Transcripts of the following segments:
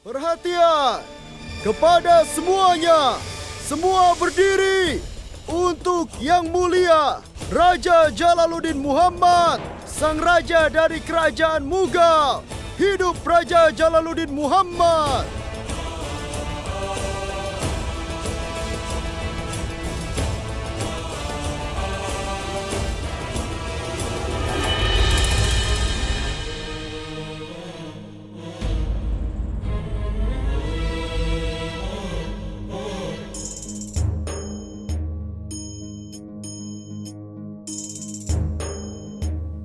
Perhatian kepada semuanya. Semua berdiri untuk Yang Mulia Raja Jalaluddin Muhammad, Sang Raja dari Kerajaan Mughal. Hidup Raja Jalaluddin Muhammad.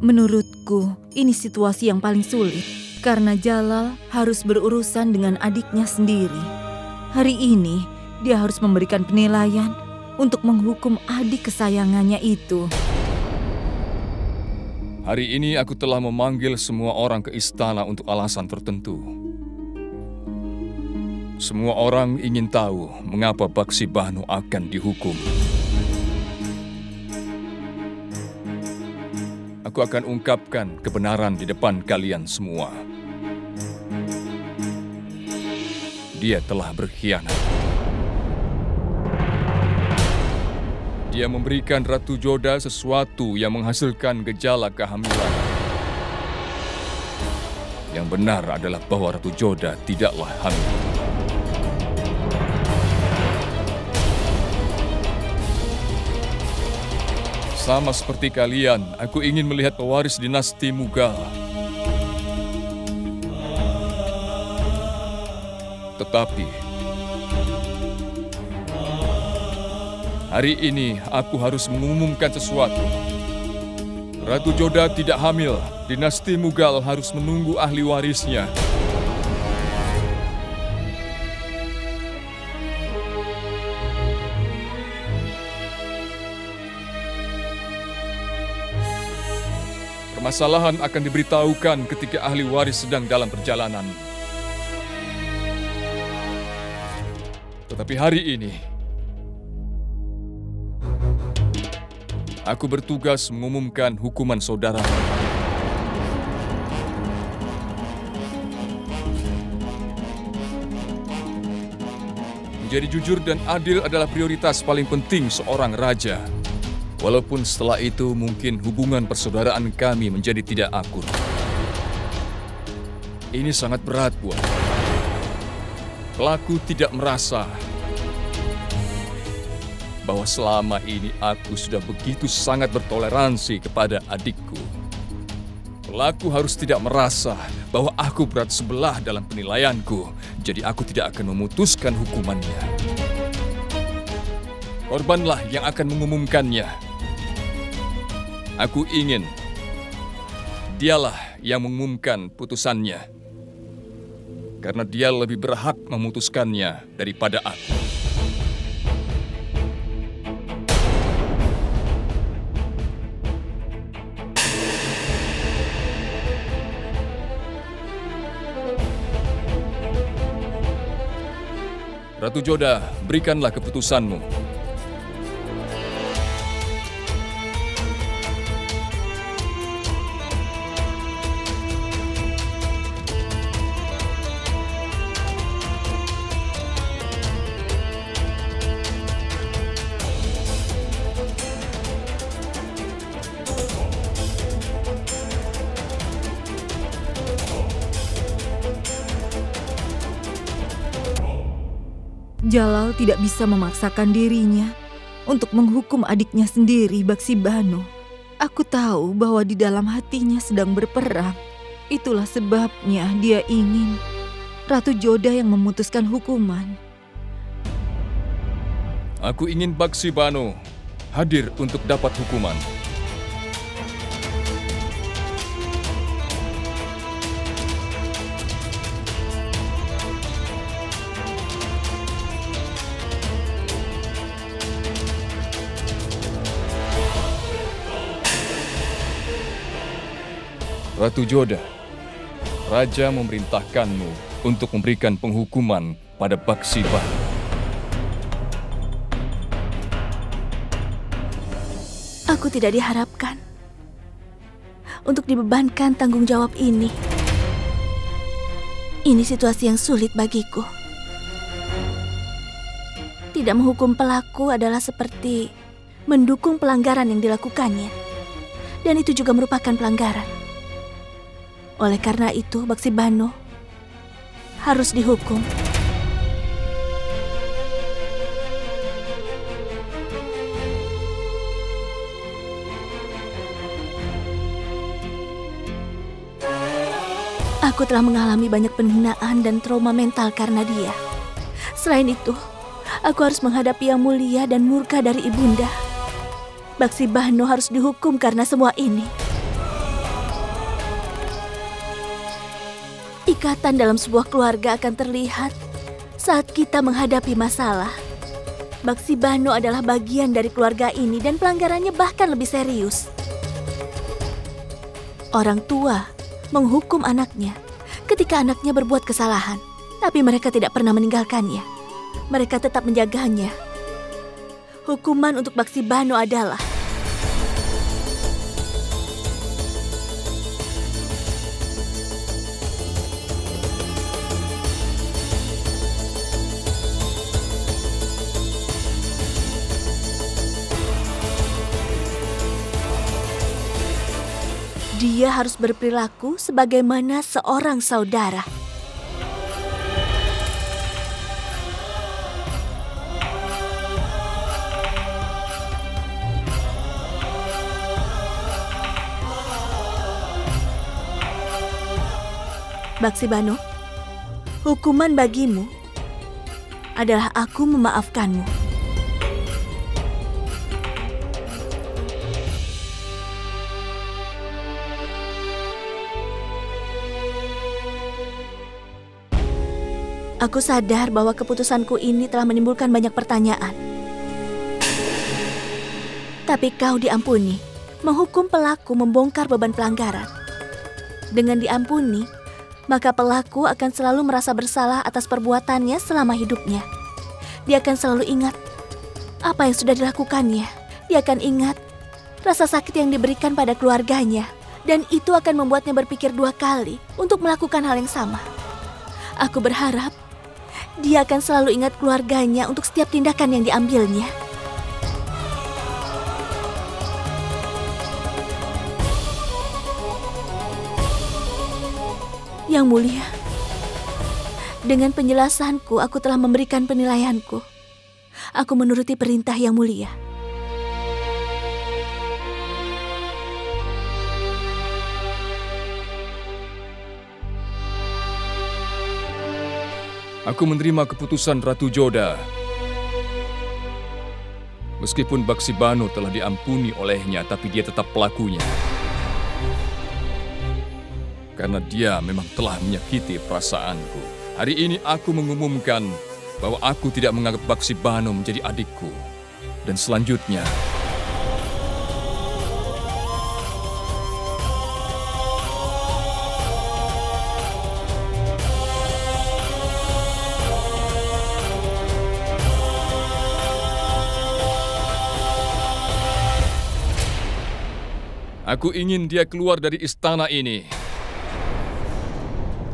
Menurutku, ini situasi yang paling sulit karena Jalal harus berurusan dengan adiknya sendiri. Hari ini, dia harus memberikan penilaian untuk menghukum adik kesayangannya itu. Hari ini aku telah memanggil semua orang ke istana untuk alasan tertentu. Semua orang ingin tahu mengapa Baksi Banu akan dihukum. Aku akan ungkapkan kebenaran di depan kalian semua. Dia telah berkhianat. Dia memberikan Ratu Joda sesuatu yang menghasilkan gejala kehamilan. Yang benar adalah bahwa Ratu Joda tidaklah hamil. Sama seperti kalian, aku ingin melihat pewaris dinasti Mughal. Tetapi, hari ini aku harus mengumumkan sesuatu. Ratu Joda tidak hamil. Dinasti Mughal harus menunggu ahli warisnya. Permasalahan akan diberitahukan ketika ahli waris sedang dalam perjalanan. Tetapi hari ini, aku bertugas mengumumkan hukuman saudara. Menjadi jujur dan adil adalah prioritas paling penting seorang raja. Walaupun setelah itu mungkin hubungan persaudaraan kami menjadi tidak akur. Ini sangat berat buat pelaku tidak merasa bahwa selama ini aku sudah begitu sangat bertoleransi kepada adikku. Pelaku harus tidak merasa bahwa aku berat sebelah dalam penilaianku, jadi aku tidak akan memutuskan hukumannya. Korbanlah yang akan mengumumkannya. Aku ingin dialah yang mengumumkan putusannya. Karena dia lebih berhak memutuskannya daripada aku. Ratu Joda, berikanlah keputusanmu. Jalal tidak bisa memaksakan dirinya untuk menghukum adiknya sendiri, Baksi Banu. Aku tahu bahwa di dalam hatinya sedang berperang. Itulah sebabnya dia ingin Ratu Joda yang memutuskan hukuman. Aku ingin Baksi Banu hadir untuk dapat hukuman. Ratu Joda, Raja memerintahkanmu untuk memberikan penghukuman pada Baksi Banu. Aku tidak diharapkan untuk dibebankan tanggung jawab ini. Ini situasi yang sulit bagiku. Tidak menghukum pelaku adalah seperti mendukung pelanggaran yang dilakukannya. Dan itu juga merupakan pelanggaran. Oleh karena itu, Baksibano harus dihukum. Aku telah mengalami banyak penghinaan dan trauma mental karena dia. Selain itu, aku harus menghadapi Yang Mulia dan murka dari Ibunda. Baksibano harus dihukum karena semua ini. Ikatan dalam sebuah keluarga akan terlihat saat kita menghadapi masalah. Baksibano adalah bagian dari keluarga ini dan pelanggarannya bahkan lebih serius. Orang tua menghukum anaknya ketika anaknya berbuat kesalahan, tapi mereka tidak pernah meninggalkannya. Mereka tetap menjaganya. Hukuman untuk Baksibano adalah dia harus berperilaku sebagaimana seorang saudara. Baksibano, hukuman bagimu adalah aku memaafkanmu. Aku sadar bahwa keputusanku ini telah menimbulkan banyak pertanyaan. Tapi kau diampuni, menghukum pelaku membongkar beban pelanggaran. Dengan diampuni, maka pelaku akan selalu merasa bersalah atas perbuatannya selama hidupnya. Dia akan selalu ingat apa yang sudah dilakukannya. Dia akan ingat rasa sakit yang diberikan pada keluarganya. Dan itu akan membuatnya berpikir 2 kali untuk melakukan hal yang sama. Aku berharap dia akan selalu ingat keluarganya untuk setiap tindakan yang diambilnya. Yang Mulia, dengan penjelasanku aku telah memberikan penilaianku. Aku menuruti perintah Yang Mulia. Aku menerima keputusan Ratu Joda. Meskipun Baksibano telah diampuni olehnya, tapi dia tetap pelakunya. Karena dia memang telah menyakiti perasaanku. Hari ini aku mengumumkan bahwa aku tidak menganggap Baksibano menjadi adikku. Dan selanjutnya, aku ingin dia keluar dari istana ini.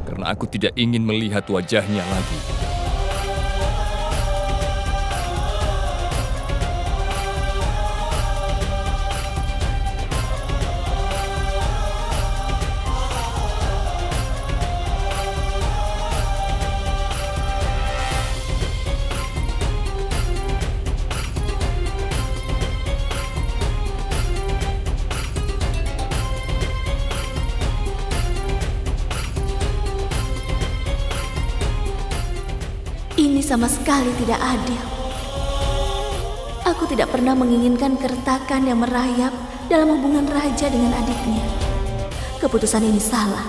Karena aku tidak ingin melihat wajahnya lagi. Ini sama sekali tidak adil. Aku tidak pernah menginginkan keretakan yang merayap dalam hubungan raja dengan adiknya. Keputusan ini salah.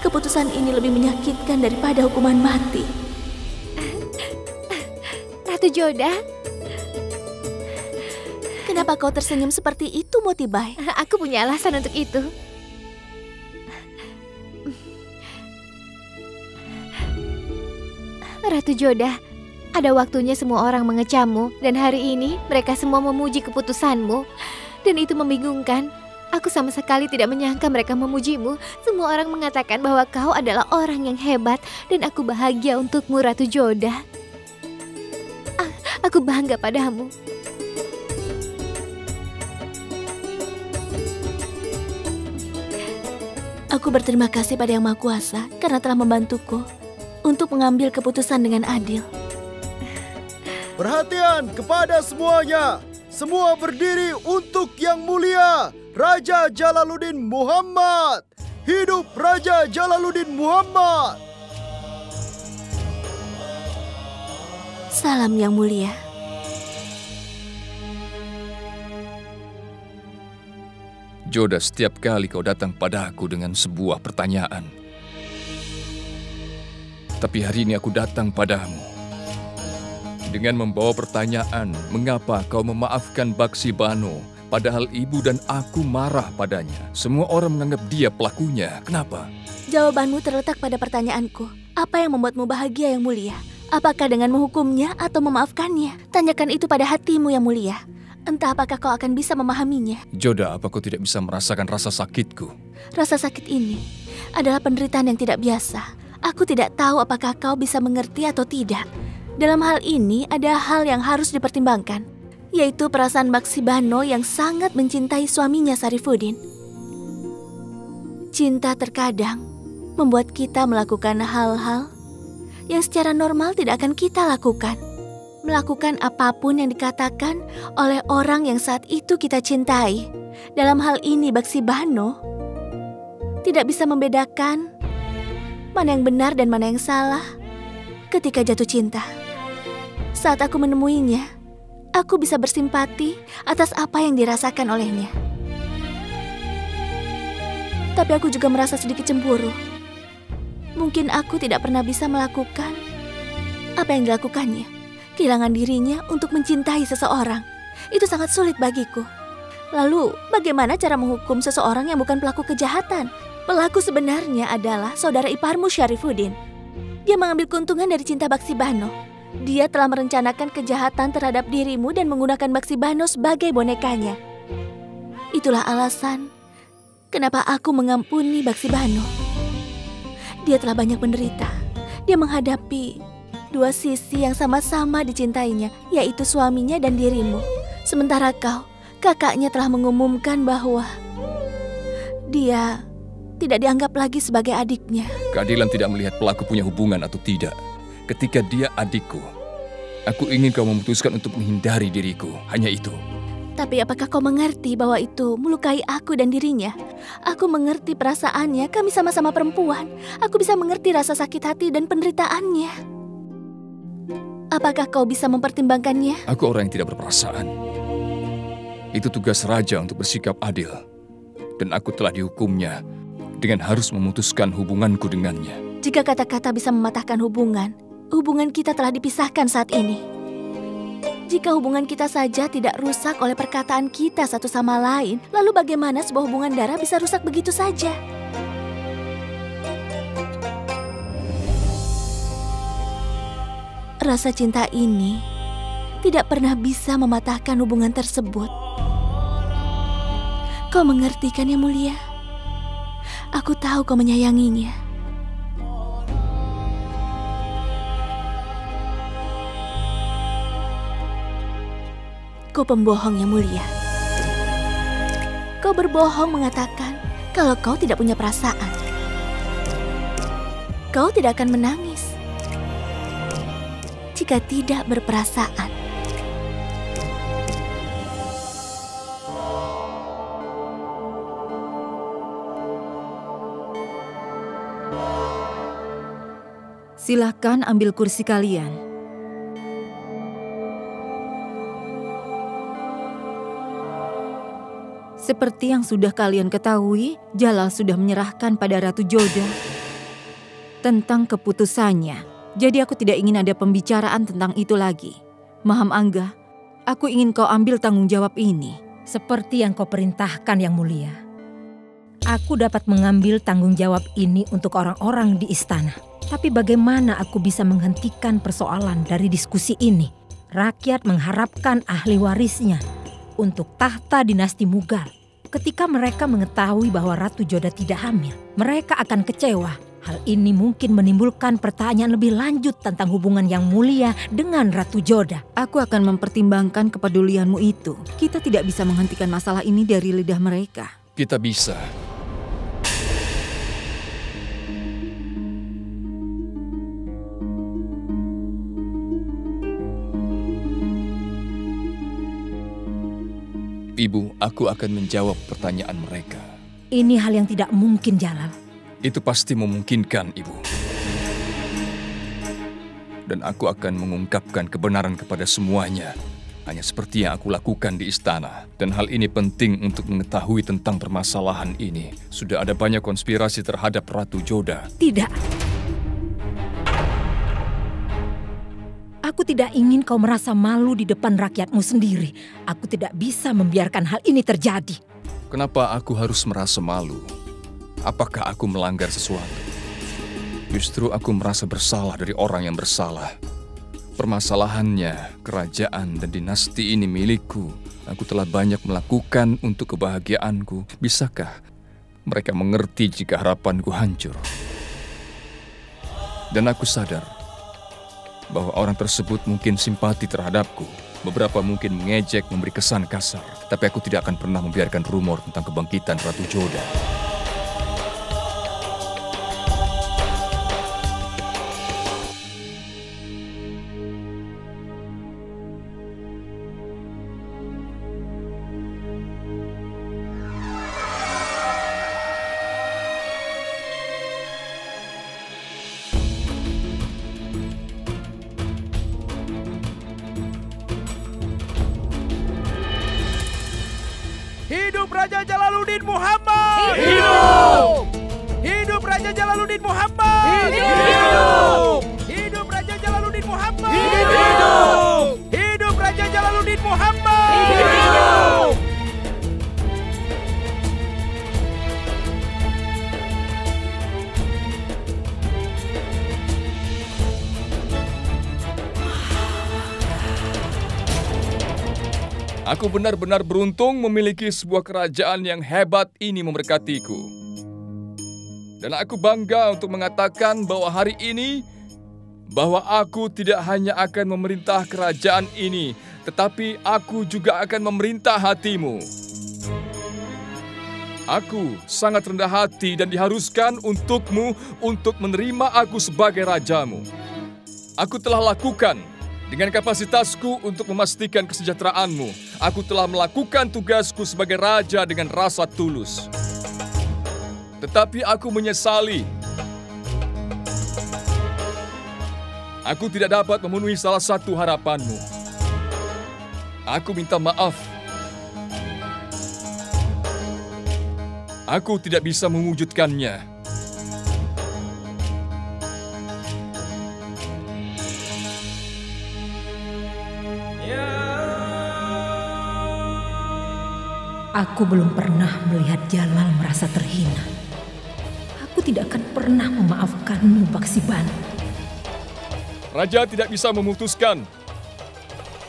Keputusan ini lebih menyakitkan daripada hukuman mati. Ratu Joda, kenapa kau tersenyum seperti itu, Motibai? aku punya alasan untuk itu. Ratu Joda, ada waktunya semua orang mengecammu, dan hari ini mereka semua memuji keputusanmu. Dan itu membingungkan. Aku sama sekali tidak menyangka mereka memujimu. Semua orang mengatakan bahwa kau adalah orang yang hebat dan aku bahagia untukmu, Ratu Joda. Aku bangga padamu. Aku berterima kasih pada Yang Maha Kuasa karena telah membantuku untuk mengambil keputusan dengan adil. Perhatian kepada semuanya. Semua berdiri untuk Yang Mulia Raja Jalaluddin Muhammad. Hidup Raja Jalaluddin Muhammad. Salam Yang Mulia. Joda, setiap kali kau datang padaku dengan sebuah pertanyaan. Tapi hari ini aku datang padamu dengan membawa pertanyaan, mengapa kau memaafkan Baksi Bano, padahal ibu dan aku marah padanya. Semua orang menganggap dia pelakunya. Kenapa? Jawabanmu terletak pada pertanyaanku. Apa yang membuatmu bahagia, Yang Mulia? Apakah dengan menghukumnya atau memaafkannya? Tanyakan itu pada hatimu, Yang Mulia. Entah apakah kau akan bisa memahaminya. Joda, apa kau tidak bisa merasakan rasa sakitku? Rasa sakit ini adalah penderitaan yang tidak biasa. Aku tidak tahu apakah kau bisa mengerti atau tidak. Dalam hal ini ada hal yang harus dipertimbangkan, yaitu perasaan Baksi Bano yang sangat mencintai suaminya Sarifuddin. Cinta terkadang membuat kita melakukan hal-hal yang secara normal tidak akan kita lakukan. Melakukan apapun yang dikatakan oleh orang yang saat itu kita cintai. Dalam hal ini Baksi Bano tidak bisa membedakan mana yang benar dan mana yang salah ketika jatuh cinta. Saat aku menemuinya, aku bisa bersimpati atas apa yang dirasakan olehnya. Tapi aku juga merasa sedikit cemburu. Mungkin aku tidak pernah bisa melakukan apa yang dilakukannya. Kehilangan dirinya untuk mencintai seseorang. Itu sangat sulit bagiku. Lalu, bagaimana cara menghukum seseorang yang bukan pelaku kejahatan? Pelaku sebenarnya adalah saudara iparmu Sarifuddin. Dia mengambil keuntungan dari cinta Baksi Bano. Dia telah merencanakan kejahatan terhadap dirimu dan menggunakan Baksi Bano sebagai bonekanya. Itulah alasan kenapa aku mengampuni Baksi Bano. Dia telah banyak menderita. Dia menghadapi dua sisi yang sama-sama dicintainya, yaitu suaminya dan dirimu. Sementara kau, kakaknya telah mengumumkan bahwa dia tidak dianggap lagi sebagai adiknya. Keadilan tidak melihat pelaku punya hubungan atau tidak. Ketika dia adikku, aku ingin kau memutuskan untuk menghindari diriku. Hanya itu. Tapi apakah kau mengerti bahwa itu melukai aku dan dirinya? Aku mengerti perasaannya, kami sama-sama perempuan. Aku bisa mengerti rasa sakit hati dan penderitaannya. Apakah kau bisa mempertimbangkannya? Aku orang yang tidak berperasaan. Itu tugas raja untuk bersikap adil. Dan aku telah dihukumnya dengan harus memutuskan hubunganku dengannya. Jika kata-kata bisa mematahkan hubungan, hubungan kita telah dipisahkan saat ini. Jika hubungan kita saja tidak rusak oleh perkataan kita satu sama lain, lalu bagaimana sebuah hubungan darah bisa rusak begitu saja? Rasa cinta ini tidak pernah bisa mematahkan hubungan tersebut. Kau mengerti kan, Yang Mulia? Aku tahu kau menyayanginya. Kau pembohong, Yang Mulia. Kau berbohong mengatakan kalau kau tidak punya perasaan. Kau tidak akan menangis jika tidak berperasaan. Silahkan ambil kursi kalian. Seperti yang sudah kalian ketahui, Jalal sudah menyerahkan pada Ratu Joda tentang keputusannya. Jadi aku tidak ingin ada pembicaraan tentang itu lagi. Maham Angga, aku ingin kau ambil tanggung jawab ini. Seperti yang kau perintahkan, Yang Mulia. Aku dapat mengambil tanggung jawab ini untuk orang-orang di istana. Tapi bagaimana aku bisa menghentikan persoalan dari diskusi ini? Rakyat mengharapkan ahli warisnya untuk tahta dinasti Mughal. Ketika mereka mengetahui bahwa Ratu Joda tidak hamil, mereka akan kecewa. Hal ini mungkin menimbulkan pertanyaan lebih lanjut tentang hubungan yang mulia dengan Ratu Joda. Aku akan mempertimbangkan kepedulianmu itu. Kita tidak bisa menghentikan masalah ini dari lidah mereka. Kita bisa. Ibu, aku akan menjawab pertanyaan mereka. Ini hal yang tidak mungkin, Jalal. Itu pasti memungkinkan, Ibu. Dan aku akan mengungkapkan kebenaran kepada semuanya. Hanya seperti yang aku lakukan di istana. Dan hal ini penting untuk mengetahui tentang permasalahan ini. Sudah ada banyak konspirasi terhadap Ratu Joda. Tidak. Aku tidak ingin kau merasa malu di depan rakyatmu sendiri. Aku tidak bisa membiarkan hal ini terjadi. Kenapa aku harus merasa malu? Apakah aku melanggar sesuatu? Justru aku merasa bersalah dari orang yang bersalah. Permasalahannya, kerajaan dan dinasti ini milikku. Aku telah banyak melakukan untuk kebahagiaanku. Bisakah mereka mengerti jika harapanku hancur? Dan aku sadar bahwa orang tersebut mungkin simpati terhadapku. Beberapa mungkin mengejek, memberi kesan kasar. Tapi aku tidak akan pernah membiarkan rumor tentang kebangkitan Ratu Joda. Hidup Raja Jalaluddin Muhammad! Hidup! Hidup Raja Jalaluddin Muhammad! Hidup! Hidup Raja Jalaluddin Muhammad! Hidup! Hidup Raja Jalaluddin Muhammad! Hidup! Aku benar-benar beruntung memiliki sebuah kerajaan yang hebat ini memberkatiku. Dan aku bangga untuk mengatakan bahwa hari ini, bahwa aku tidak hanya akan memerintah kerajaan ini, tetapi aku juga akan memerintah hatimu. Aku sangat rendah hati dan diharuskan untukmu untuk menerima aku sebagai rajamu. Aku telah lakukan dengan kapasitasku untuk memastikan kesejahteraanmu. Aku telah melakukan tugasku sebagai raja dengan rasa tulus. Tetapi aku menyesali. Aku tidak dapat memenuhi salah satu harapanmu. Aku minta maaf. Aku tidak bisa mewujudkannya. Aku belum pernah melihat Jalal merasa terhina. Aku tidak akan pernah memaafkanmu, Baksiban. Raja tidak bisa memutuskan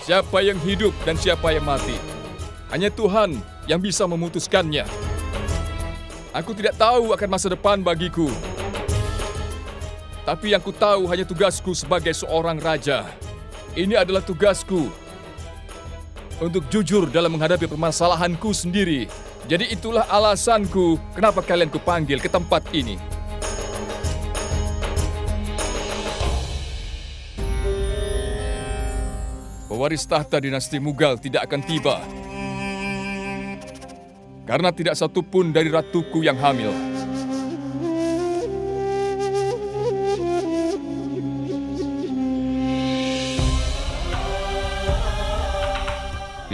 siapa yang hidup dan siapa yang mati. Hanya Tuhan yang bisa memutuskannya. Aku tidak tahu akan masa depan bagiku. Tapi yang ku tahu hanya tugasku sebagai seorang raja. Ini adalah tugasku untuk jujur dalam menghadapi permasalahanku sendiri. Jadi itulah alasanku kenapa kalian kupanggil ke tempat ini. Pewaris tahta dinasti Mughal tidak akan tiba. Karena tidak satu pun dari ratuku yang hamil.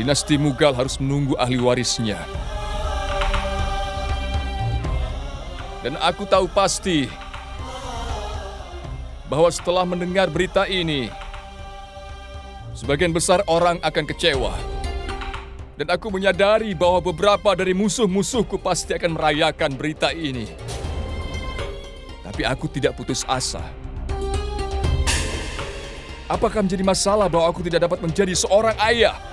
Dinasti Mughal harus menunggu ahli warisnya. Dan aku tahu pasti bahwa setelah mendengar berita ini, sebagian besar orang akan kecewa. Dan aku menyadari bahwa beberapa dari musuh-musuhku pasti akan merayakan berita ini. Tapi aku tidak putus asa. Apakah menjadi masalah bahwa aku tidak dapat menjadi seorang ayah?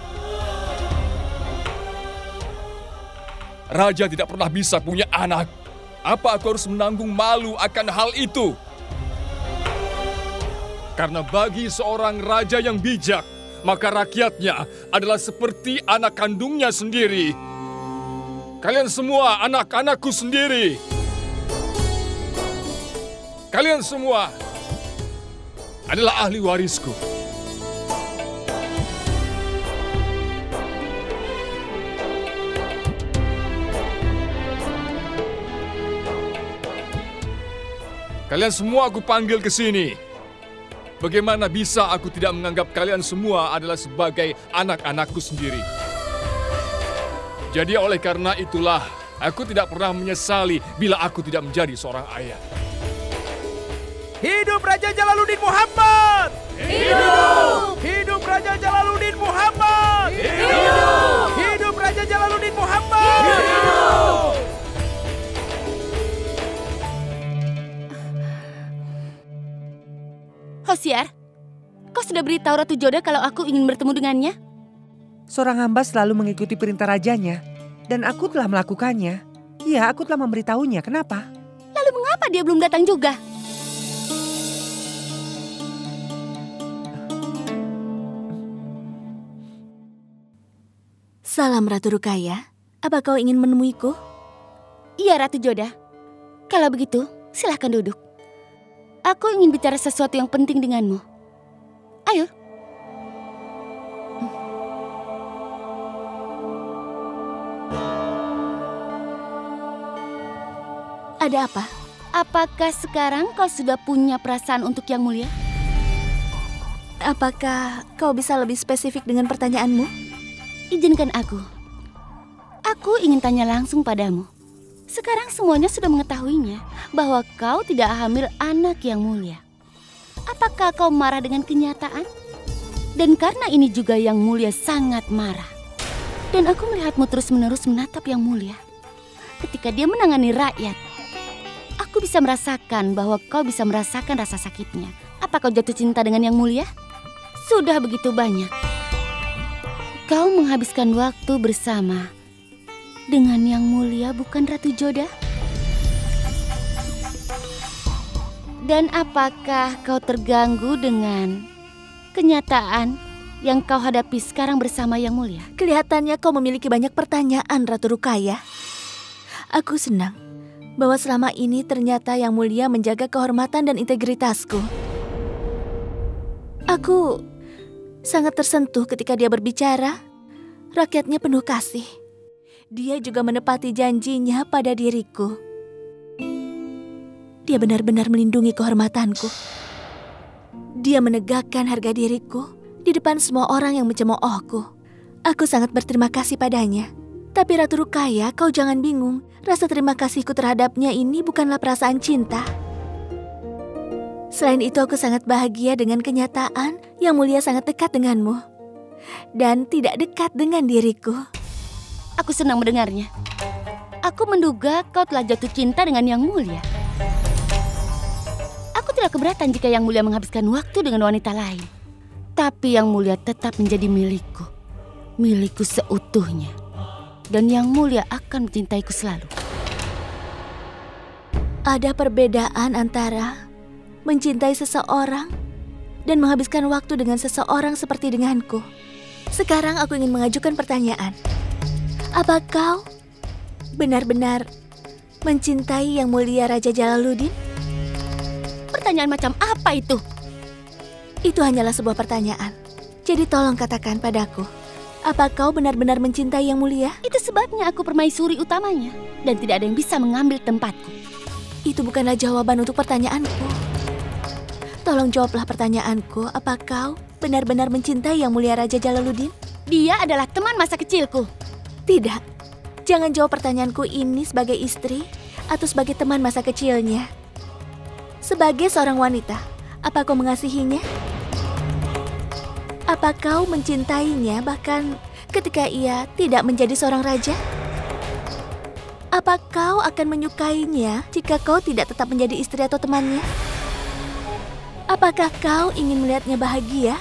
Raja tidak pernah bisa punya anak. Apa aku harus menanggung malu akan hal itu? Karena bagi seorang raja yang bijak, maka rakyatnya adalah seperti anak kandungnya sendiri. Kalian semua anak-anakku sendiri. Kalian semua adalah ahli warisku. Kalian semua aku panggil ke sini. Bagaimana bisa aku tidak menganggap kalian semua adalah sebagai anak-anakku sendiri? Jadi oleh karena itulah, aku tidak pernah menyesali bila aku tidak menjadi seorang ayah. Hidup Raja Jalaluddin Muhammad! Hidup! Hidup Raja Jalaluddin Muhammad! Hidup! Hidup Raja Jalaluddin Muhammad! Hidup! Hosiar, kau sudah beritahu Ratu Joda kalau aku ingin bertemu dengannya? Seorang hamba selalu mengikuti perintah rajanya, dan aku telah melakukannya. Iya, aku telah memberitahunya. Kenapa? Lalu mengapa dia belum datang juga? Salam Ratu Rukaya, apa kau ingin menemuiku? Iya Ratu Joda. Kalau begitu, silahkan duduk. Aku ingin bicara sesuatu yang penting denganmu. Ayo. Ada apa? Apakah sekarang kau sudah punya perasaan untuk Yang Mulia? Apakah kau bisa lebih spesifik dengan pertanyaanmu? Izinkan aku. Aku ingin tanya langsung padamu. Sekarang semuanya sudah mengetahuinya bahwa kau tidak hamil anak Yang Mulia. Apakah kau marah dengan kenyataan? Dan karena ini juga Yang Mulia sangat marah. Dan aku melihatmu terus-menerus menatap Yang Mulia. Ketika dia menangani rakyat, aku bisa merasakan bahwa kau bisa merasakan rasa sakitnya. Apa kau jatuh cinta dengan Yang Mulia? Sudah begitu banyak. Kau menghabiskan waktu bersama dengan Yang Mulia, bukan Ratu Joda? Dan apakah kau terganggu dengan kenyataan yang kau hadapi sekarang bersama Yang Mulia? Kelihatannya kau memiliki banyak pertanyaan, Ratu Rukaya. Aku senang bahwa selama ini ternyata Yang Mulia menjaga kehormatan dan integritasku. Aku sangat tersentuh ketika dia berbicara. Rakyatnya penuh kasih. Dia juga menepati janjinya pada diriku. Dia benar-benar melindungi kehormatanku. Dia menegakkan harga diriku di depan semua orang yang mencemoohku. Aku sangat berterima kasih padanya. Tapi Ratu Rukaya, kau jangan bingung. Rasa terima kasihku terhadapnya ini bukanlah perasaan cinta. Selain itu, aku sangat bahagia dengan kenyataan Yang Mulia sangat dekat denganmu. Dan tidak dekat dengan diriku. Aku senang mendengarnya. Aku menduga kau telah jatuh cinta dengan Yang Mulia. Aku tidak keberatan jika Yang Mulia menghabiskan waktu dengan wanita lain. Tapi Yang Mulia tetap menjadi milikku. Milikku seutuhnya. Dan Yang Mulia akan mencintaiku selalu. Ada perbedaan antara mencintai seseorang dan menghabiskan waktu dengan seseorang seperti denganku. Sekarang aku ingin mengajukan pertanyaan. Apa kau benar-benar mencintai Yang Mulia Raja Jalaluddin? Pertanyaan macam apa itu? Itu hanyalah sebuah pertanyaan. Jadi tolong katakan padaku, apa kau benar-benar mencintai Yang Mulia? Itu sebabnya aku permaisuri utamanya. Dan tidak ada yang bisa mengambil tempatku. Itu bukanlah jawaban untuk pertanyaanku. Tolong jawablah pertanyaanku, apa kau benar-benar mencintai Yang Mulia Raja Jalaluddin? Dia adalah teman masa kecilku. Tidak, jangan jawab pertanyaanku ini sebagai istri atau sebagai teman masa kecilnya. Sebagai seorang wanita, apa kau mengasihinya? Apa kau mencintainya bahkan ketika ia tidak menjadi seorang raja? Apa kau akan menyukainya jika kau tidak tetap menjadi istri atau temannya? Apakah kau ingin melihatnya bahagia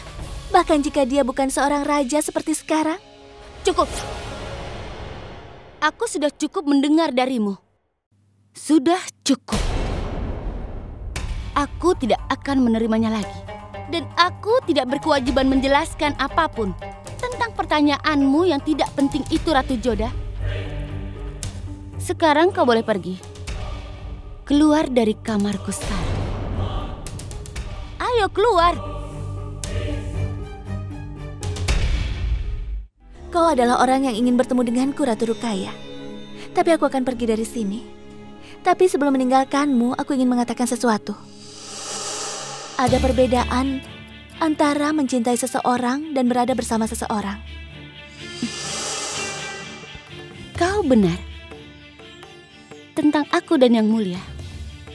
bahkan jika dia bukan seorang raja seperti sekarang? Cukup. Aku sudah cukup mendengar darimu. Sudah cukup. Aku tidak akan menerimanya lagi. Dan aku tidak berkewajiban menjelaskan apapun tentang pertanyaanmu yang tidak penting itu, Ratu Joda. Sekarang kau boleh pergi. Keluar dari kamarku sekarang. Ayo keluar. Kau adalah orang yang ingin bertemu denganku, Ratu Rukaya. Tapi aku akan pergi dari sini. Tapi sebelum meninggalkanmu, aku ingin mengatakan sesuatu. Ada perbedaan antara mencintai seseorang dan berada bersama seseorang. Kau benar. Tentang aku dan Yang Mulia.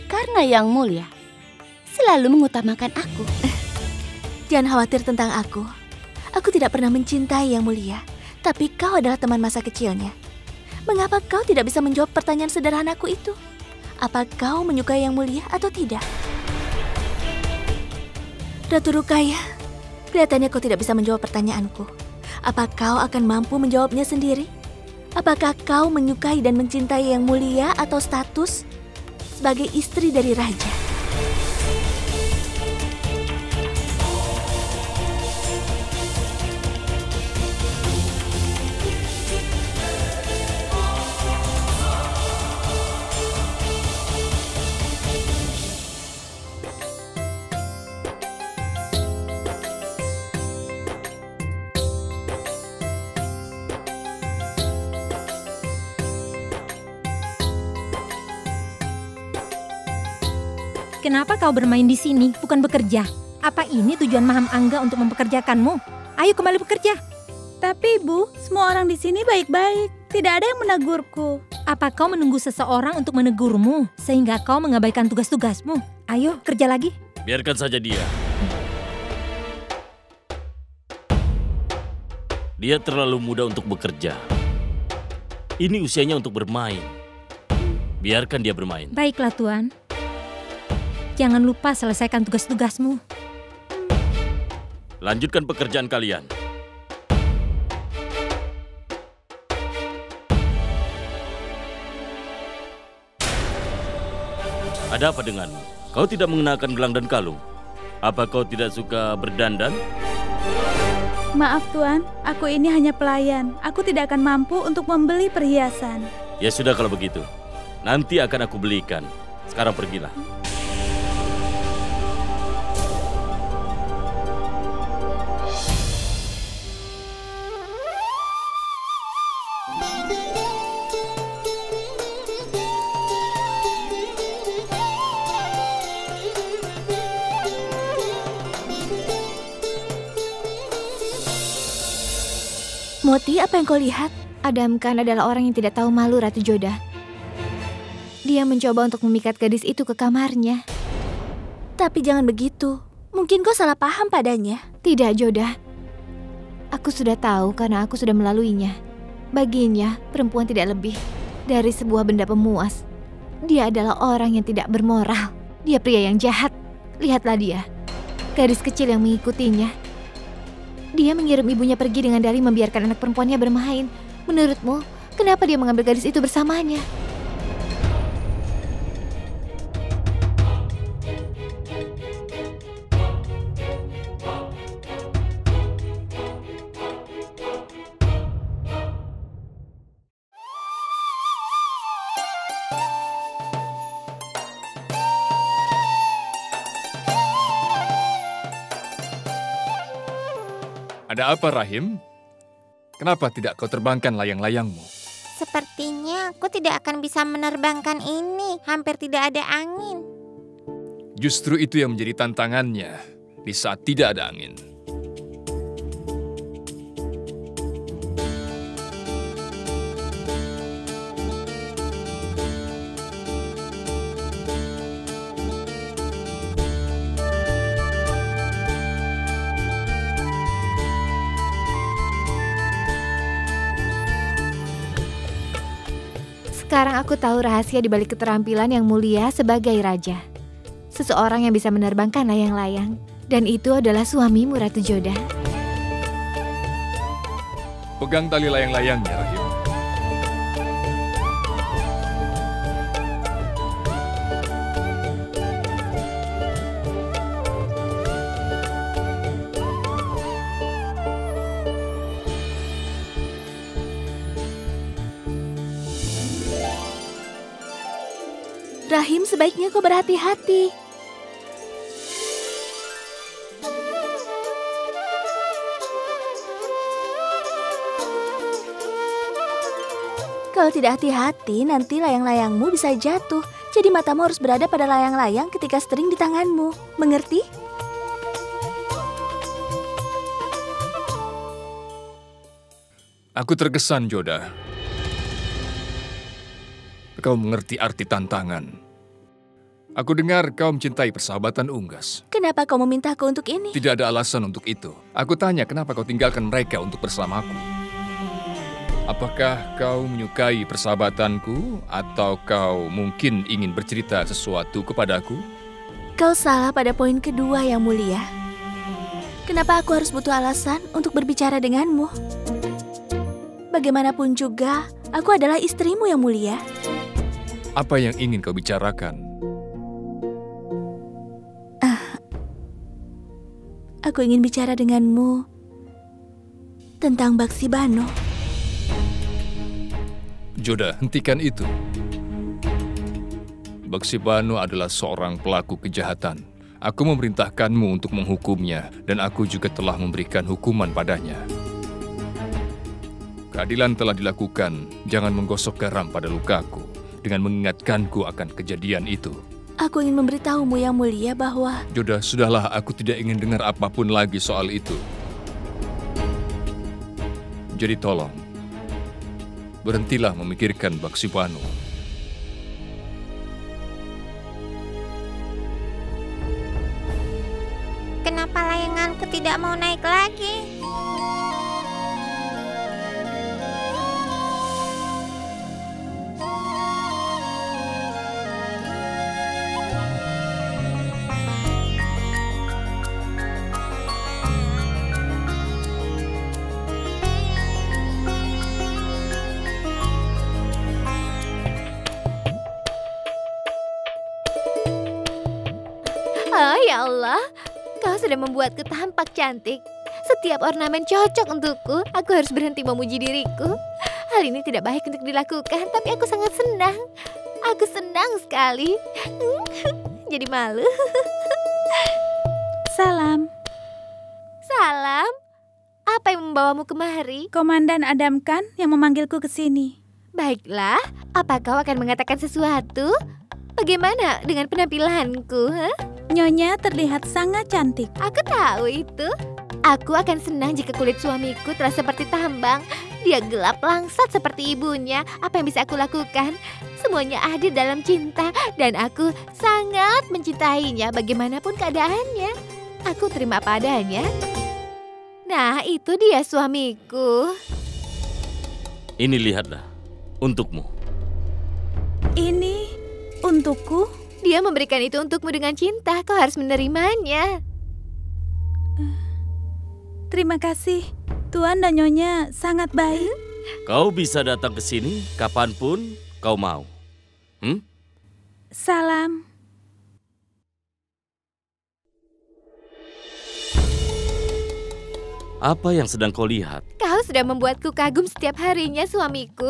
Karena Yang Mulia selalu mengutamakan aku. Jangan khawatir tentang aku. Aku tidak pernah mencintai Yang Mulia. Tapi kau adalah teman masa kecilnya. Mengapa kau tidak bisa menjawab pertanyaan sederhanaku itu? Apa kau menyukai Yang Mulia atau tidak? Ratu Rukaya, kelihatannya kau tidak bisa menjawab pertanyaanku. Apa kau akan mampu menjawabnya sendiri? Apakah kau menyukai dan mencintai Yang Mulia atau status sebagai istri dari raja? Kenapa kau bermain di sini, bukan bekerja? Apa ini tujuan Maham Angga untuk mempekerjakanmu? Ayo kembali bekerja. Tapi Ibu, semua orang di sini baik-baik. Tidak ada yang menegurku. Apa kau menunggu seseorang untuk menegurmu, sehingga kau mengabaikan tugas-tugasmu? Ayo, kerja lagi. Biarkan saja dia. Dia terlalu muda untuk bekerja. Ini usianya untuk bermain. Biarkan dia bermain. Baiklah, Tuan. Jangan lupa selesaikan tugas-tugasmu. Lanjutkan pekerjaan kalian. Ada apa denganmu? Kau tidak mengenakan gelang dan kalung. Apa kau tidak suka berdandan? Maaf Tuan, aku ini hanya pelayan. Aku tidak akan mampu untuk membeli perhiasan. Ya sudah kalau begitu. Nanti akan aku belikan. Sekarang pergilah. Moti, apa yang kau lihat? Adam Khan adalah orang yang tidak tahu malu, Ratu Joda. Dia mencoba untuk memikat gadis itu ke kamarnya. Tapi jangan begitu. Mungkin kau salah paham padanya. Tidak, Joda. Aku sudah tahu karena aku sudah melaluinya. Baginya, perempuan tidak lebih dari sebuah benda pemuas. Dia adalah orang yang tidak bermoral. Dia pria yang jahat. Lihatlah dia. Gadis kecil yang mengikutinya. Dia mengirim ibunya pergi dengan dalih membiarkan anak perempuannya bermain. Menurutmu, kenapa dia mengambil gadis itu bersamanya? Ada apa, Rahim? Kenapa tidak kau terbangkan layang-layangmu? Sepertinya aku tidak akan bisa menerbangkan ini. Hampir tidak ada angin. Justru itu yang menjadi tantangannya di saat tidak ada angin. Sekarang aku tahu rahasia di balik keterampilan Yang Mulia sebagai raja. Seseorang yang bisa menerbangkan layang-layang. Dan itu adalah suamimu, Ratu Joda. Pegang tali layang-layangnya, Rahim. Rahim, sebaiknya kau berhati-hati. Kalau tidak hati-hati, nanti layang-layangmu bisa jatuh. Jadi matamu harus berada pada layang-layang ketika string di tanganmu. Mengerti? Aku terkesan, Joda. Kau mengerti arti tantangan. Aku dengar kau mencintai persahabatan Unggas. Kenapa kau memintaku untuk ini? Tidak ada alasan untuk itu. Aku tanya kenapa kau tinggalkan mereka untuk bersamaku. Apakah kau menyukai persahabatanku atau kau mungkin ingin bercerita sesuatu kepadaku? Kau salah pada poin kedua, Yang Mulia. Kenapa aku harus butuh alasan untuk berbicara denganmu? Bagaimanapun juga, aku adalah istrimu, Yang Mulia. Apa yang ingin kau bicarakan? Aku ingin bicara denganmu tentang Baksibano. Joda, hentikan itu. Baksibano adalah seorang pelaku kejahatan. Aku memerintahkanmu untuk menghukumnya, dan aku juga telah memberikan hukuman padanya. Keadilan telah dilakukan, jangan menggosok garam pada lukaku dengan mengingatkanku akan kejadian itu. Aku ingin memberitahumu, Yang Mulia, bahwa... Joda, sudahlah, aku tidak ingin dengar apapun lagi soal itu. Jadi tolong, berhentilah memikirkan Baksibano. Kenapa layanganku tidak mau naik lagi? Oh ya Allah, kau sudah membuatku tampak cantik. Setiap ornamen cocok untukku. Aku harus berhenti memuji diriku. Hal ini tidak baik untuk dilakukan, tapi aku sangat senang. Aku senang sekali. Jadi malu. Salam. Salam. Apa yang membawamu kemari? Komandan Adam kan yang memanggilku ke sini. Baiklah, apa kau akan mengatakan sesuatu? Bagaimana dengan penampilanku? Nyonya terlihat sangat cantik. Aku tahu itu. Aku akan senang jika kulit suamiku telah seperti tambang. Dia gelap langsat seperti ibunya. Apa yang bisa aku lakukan? Semuanya hadir dalam cinta. Dan aku sangat mencintainya bagaimanapun keadaannya. Aku terima apa adanya. Nah, itu dia suamiku. Ini lihatlah, untukmu. Ini untukku? Dia memberikan itu untukmu dengan cinta. Kau harus menerimanya. Terima kasih. Tuan dan Nyonya sangat baik. Kau bisa datang ke sini kapanpun kau mau. Salam. Apa yang sedang kau lihat? Kau sudah membuatku kagum setiap harinya, suamiku.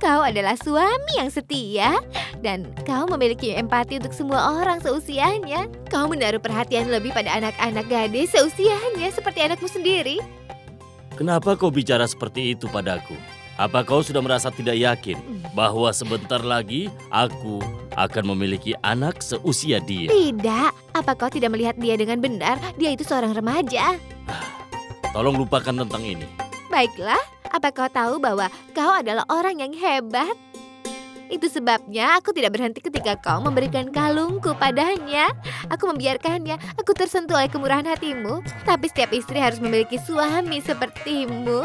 Kau adalah suami yang setia. Dan kau memiliki empati untuk semua orang seusianya. Kau menaruh perhatian lebih pada anak-anak gadis seusianya seperti anakmu sendiri. Kenapa kau bicara seperti itu padaku? Apa kau sudah merasa tidak yakin bahwa sebentar lagi aku akan memiliki anak seusia dia? Tidak. Apa kau tidak melihat dia dengan benar? Dia itu seorang remaja. Tolong lupakan tentang ini. Baiklah, apa kau tahu bahwa kau adalah orang yang hebat? Itu sebabnya aku tidak berhenti ketika kau memberikan kalungku padanya. Aku membiarkannya, aku tersentuh oleh kemurahan hatimu. Tapi setiap istri harus memiliki suami sepertimu.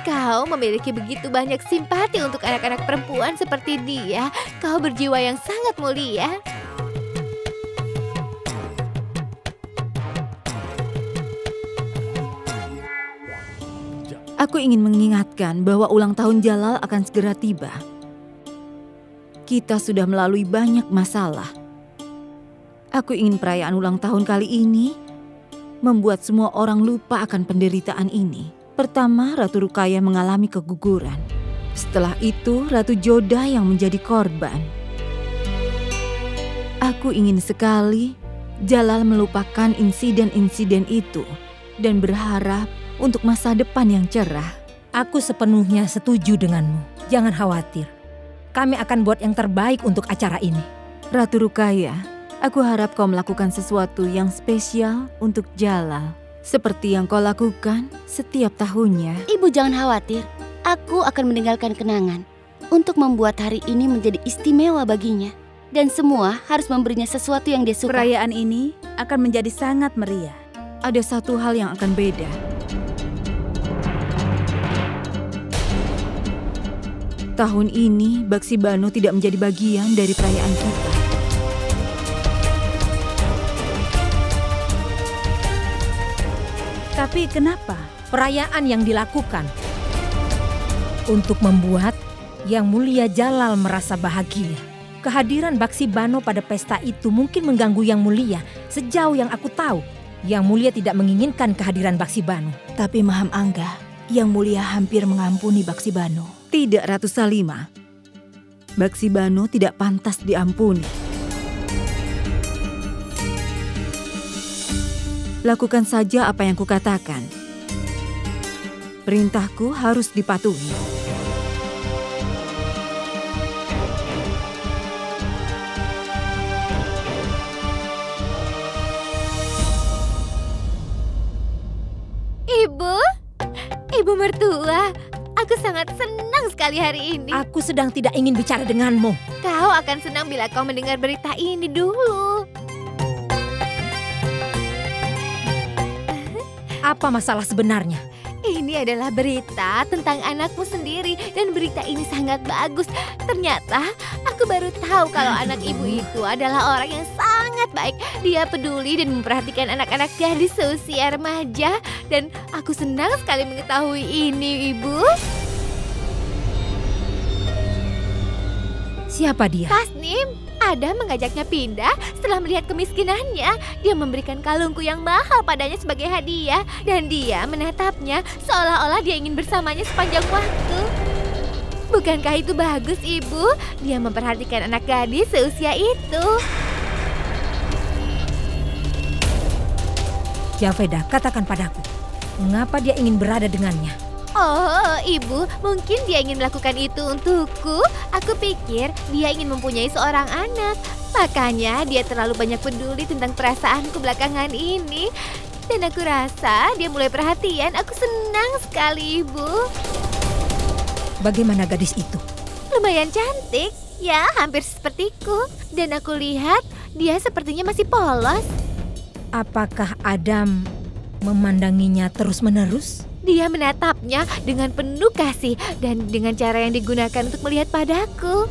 Kau memiliki begitu banyak simpati untuk anak-anak perempuan seperti dia. Kau berjiwa yang sangat mulia. Aku ingin mengingatkan bahwa ulang tahun Jalal akan segera tiba. Kita sudah melalui banyak masalah. Aku ingin perayaan ulang tahun kali ini membuat semua orang lupa akan penderitaan ini. Pertama, Ratu Rukaya mengalami keguguran. Setelah itu, Ratu Joda yang menjadi korban. Aku ingin sekali Jalal melupakan insiden-insiden itu dan berharap untuk masa depan yang cerah. Aku sepenuhnya setuju denganmu. Jangan khawatir. Kami akan buat yang terbaik untuk acara ini. Ratu Rukaya, aku harap kau melakukan sesuatu yang spesial untuk Jalal. Seperti yang kau lakukan setiap tahunnya. Ibu jangan khawatir. Aku akan meninggalkan kenangan untuk membuat hari ini menjadi istimewa baginya. Dan semua harus memberinya sesuatu yang dia suka. Perayaan ini akan menjadi sangat meriah. Ada satu hal yang akan beda. Tahun ini, Baksi Bano tidak menjadi bagian dari perayaan kita. Tapi kenapa? Perayaan yang dilakukan untuk membuat Yang Mulia Jalal merasa bahagia. Kehadiran Baksi Bano pada pesta itu mungkin mengganggu Yang Mulia. Sejauh yang aku tahu, Yang Mulia tidak menginginkan kehadiran Baksi Bano. Tapi Maham Angga, Yang Mulia hampir mengampuni Baksi Bano. Tidak, Ratu Salima. Baksi Bano tidak pantas diampuni. Lakukan saja apa yang kukatakan. Perintahku harus dipatuhi. Ibu mertua, aku sangat senang sekali hari ini. Aku sedang tidak ingin bicara denganmu. Kau akan senang bila kau mendengar berita ini dulu. Apa masalah sebenarnya? Ini adalah berita tentang anakmu sendiri dan berita ini sangat bagus. Ternyata aku baru tahu kalau anak ibu itu adalah orang yang sangat baik. Dia peduli dan memperhatikan anak-anak gadis seusia remaja dan aku senang sekali mengetahui ini, Ibu. Siapa dia? Tasnim. Adam mengajaknya pindah setelah melihat kemiskinannya. Dia memberikan kalungku yang mahal padanya sebagai hadiah dan dia menatapnya seolah-olah dia ingin bersamanya sepanjang waktu. Bukankah itu bagus, Ibu? Dia memperhatikan anak gadis seusia itu. Javeda, katakan padaku, mengapa dia ingin berada dengannya? Oh, Ibu, mungkin dia ingin melakukan itu untukku. Aku pikir dia ingin mempunyai seorang anak. Makanya dia terlalu banyak peduli tentang perasaanku belakangan ini. Dan aku rasa dia mulai perhatian. Aku senang sekali, Ibu. Bagaimana gadis itu? Lumayan cantik. Ya, hampir sepertiku. Dan aku lihat dia sepertinya masih polos. Apakah Adam memandanginya terus-menerus? Dia menatapnya dengan penuh kasih dan dengan cara yang digunakan untuk melihat padaku.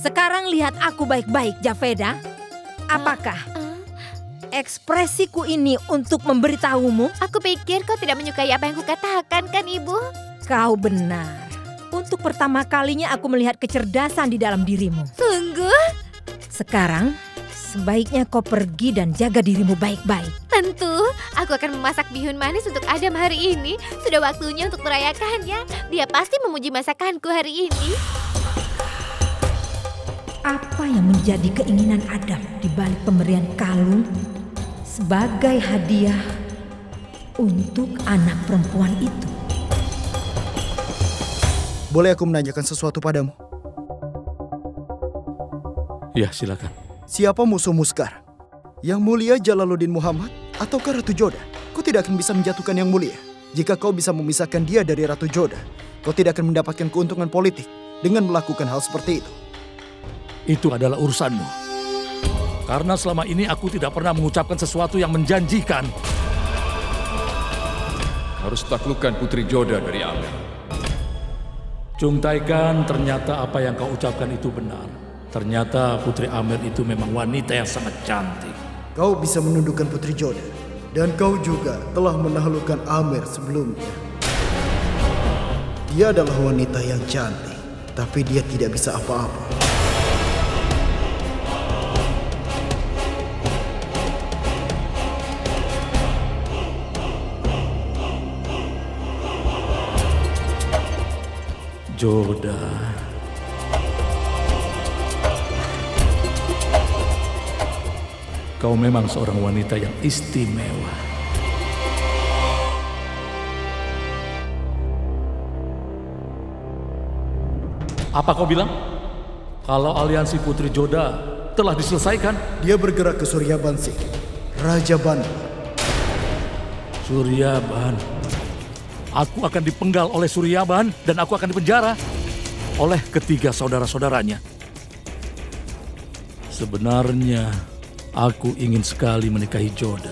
Sekarang lihat aku baik-baik, Javeda. Apakah ekspresiku ini untuk memberitahumu? Aku pikir kau tidak menyukai apa yang kukatakan, kan, Ibu? Kau benar. Untuk pertama kalinya aku melihat kecerdasan di dalam dirimu. Sungguh? Sekarang, sebaiknya kau pergi dan jaga dirimu baik-baik. Tentu, aku akan memasak bihun manis untuk Adam hari ini. Sudah waktunya untuk merayakannya. Dia pasti memuji masakanku hari ini. Apa yang menjadi keinginan Adam di balik pemberian kalung sebagai hadiah untuk anak perempuan itu? Boleh aku menanyakan sesuatu padamu? Ya, silakan. Siapa musuhmu sekarang? Yang Mulia Jalaluddin Muhammad ataukah Ratu Joda? Kau tidak akan bisa menjatuhkan Yang Mulia. Jika kau bisa memisahkan dia dari Ratu Joda, kau tidak akan mendapatkan keuntungan politik dengan melakukan hal seperti itu. Itu adalah urusanmu. Karena selama ini aku tidak pernah mengucapkan sesuatu yang menjanjikan. Harus taklukkan Putri Joda dari Amir. Chung Taikan, ternyata apa yang kau ucapkan itu benar. Ternyata Putri Amir itu memang wanita yang sangat cantik. Kau bisa menundukkan Putri Joda. Dan kau juga telah menaklukkan Amir sebelumnya. Dia adalah wanita yang cantik, tapi dia tidak bisa apa-apa. Joda. Kau memang seorang wanita yang istimewa. Apa kau bilang? Kalau aliansi Putri Joda telah diselesaikan? Dia bergerak ke Suryabansi, Raja Banu. Suryaban. Aku akan dipenggal oleh Suryaban dan aku akan dipenjara oleh ketiga saudara-saudaranya. Sebenarnya aku ingin sekali menikahi Joda.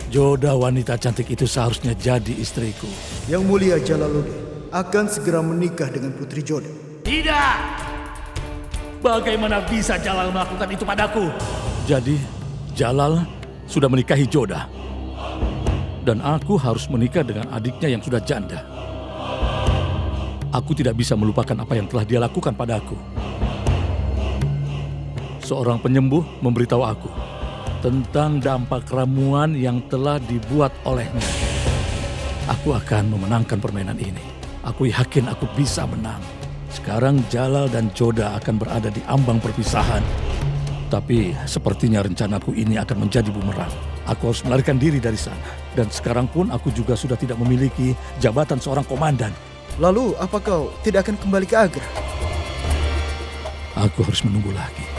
Joda wanita cantik itu seharusnya jadi istriku. Yang Mulia Jalaluddin akan segera menikah dengan Putri Joda. Tidak! Bagaimana bisa Jalal melakukan itu padaku? Jadi, Jalal sudah menikahi Joda. Dan aku harus menikah dengan adiknya yang sudah janda. Aku tidak bisa melupakan apa yang telah dia lakukan padaku. Seorang penyembuh memberitahu aku tentang dampak ramuan yang telah dibuat olehnya. Aku akan memenangkan permainan ini. Aku yakin aku bisa menang. Sekarang Jalal dan Joda akan berada di ambang perpisahan. Tapi sepertinya rencanaku ini akan menjadi bumerang. Aku harus melarikan diri dari sana. Dan sekarang pun aku juga sudah tidak memiliki jabatan seorang komandan. Lalu apa kau tidak akan kembali ke Agra? Aku harus menunggu lagi.